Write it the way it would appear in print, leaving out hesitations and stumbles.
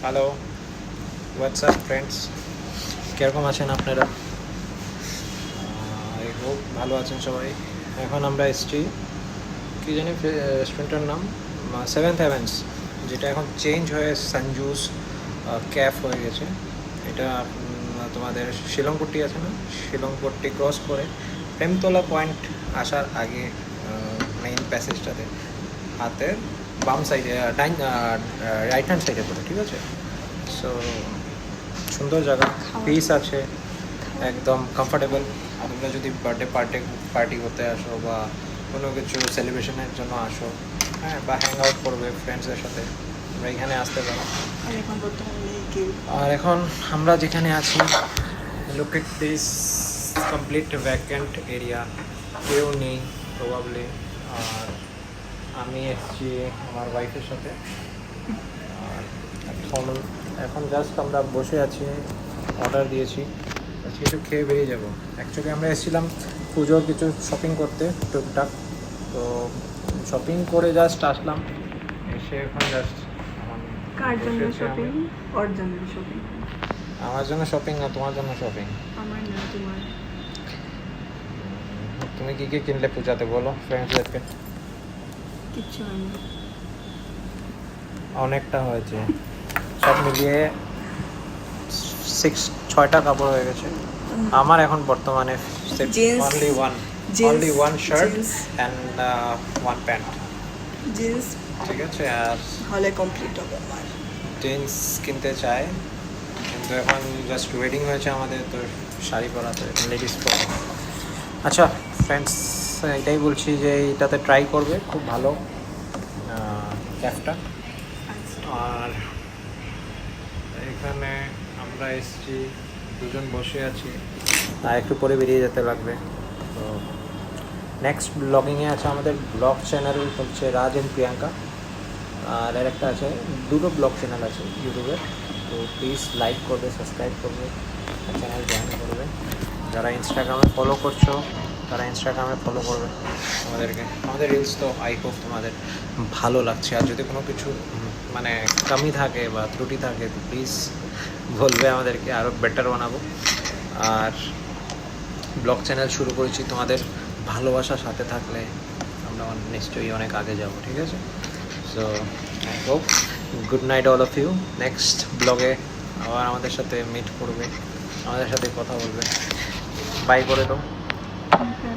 Hello, WhatsApp friends, কীরকম আছেন আপনারা? আই হোপ ভালো আছেন সবাই। এখন আমরা এসছি কী জানি রেস্টুরেন্টের নাম, সেভেন্থ হেভেন্স, যেটা এখন চেঞ্জ হয়ে সঞ্জুস ক্যাফ হয়ে গেছে। এটা তোমাদের শিলংপট্টি আছে না, শিলংপট্টি ক্রস করে প্রেমতলা পয়েন্ট আসার আগে মেইন প্যাসেজটাতে হাতের বাম সাইডে রাইট হ্যান্ড সাইডে পড়ে, ঠিক আছে? সো সুন্দর জায়গা, পিস আছে, একদম কমফোর্টেবল। তোমরা যদি বার্থডে পার্টি করতে আসো বা কোনো কিছু সেলিব্রেশনের জন্য আসো, হ্যাঁ, বা হ্যাং আউট করবে ফ্রেন্ডসদের সাথে, তোমরা এখানে আসতে পারো। আর এখন আমরা যেখানে আছি, look at this complete vacant area, কেউ নেই প্রবাবলি। আর আমি এসেছি আমার ওয়াইফের সাথে। আর এখন জাস্ট আমরা বসে আছি, অর্ডার দিয়েছি, কিছু খেয়ে বেরিয়ে যাবো। অ্যাকচুয়ালি আমরা এসেছিলাম পুজোর কিছু শপিং করতে টুকটাক, তো শপিং করে জাস্ট আসলাম, এসে এখন জাস্ট কার জন্য শপিং? ওর জন্য শপিং? আমার জন্য শপিং না, তোমার জন্য শপিং। আমার না, তোমার। তুমি কী কী কিনলে পূজাতে বলো ফ্রেন্ডসদেরকে? কিচ্ছু হয়নি। অনেকটা হয়েছে, সব মিলিয়ে 6-6টা কাপড় হয়ে গেছে আমার এখন বর্তমানে। only one shirt and one pant, jeans ঠিক আছে? আর হলে কমপ্লিট হবে আমার। জিন্স কিনতে চাই, কিন্তু এখন জাস্ট ওয়েডিং হয়েছে আমাদের, তো শাড়ি পরাতে লেডিস পরা। আচ্ছা ফ্রেন্ডস, এটাই বলছি যে এটাতে ট্রাই করবে, খুব ভালো ক্যাফটা। আর এখানে আমরা এসেছি, দুজন বসে আছি, আর একটু পরে বেরিয়ে যেতে লাগবে। তো নেক্সট ব্লগিংয়ে আছে আমাদের ব্লগ চ্যানেল হচ্ছে রাজ এন্ড প্রিয়াঙ্কা, আর একটা আছে, দুটো ব্লগ চ্যানেল আছে ইউটিউবে। তো প্লিজ লাইক করবে, সাবস্ক্রাইব করবে, চ্যানেল জয়েন করবে। যারা ইনস্টাগ্রামে ফলো করছো তারা ইনস্টাগ্রামে ফলো করবে আমাদেরকে। আমাদের রিলস তো আই হোপ তোমাদের ভালো লাগছে, আর যদি কোনো কিছু মানে কমি থাকে বা ত্রুটি থাকে তো প্লিজ বলবে আমাদেরকে, আরও বেটার বানাবো। আর ব্লগ চ্যানেল শুরু করেছি, তোমাদের ভালোবাসার সাথে থাকলে আমরা নিশ্চয়ই অনেক আগে যাব, ঠিক আছে? So I hope, good night all of you. Next ব্লগে আবার আমাদের সাথে মিট করবে, আমাদের সাথে কথা বলবে। বাই করে দাও। হ্যাঁ।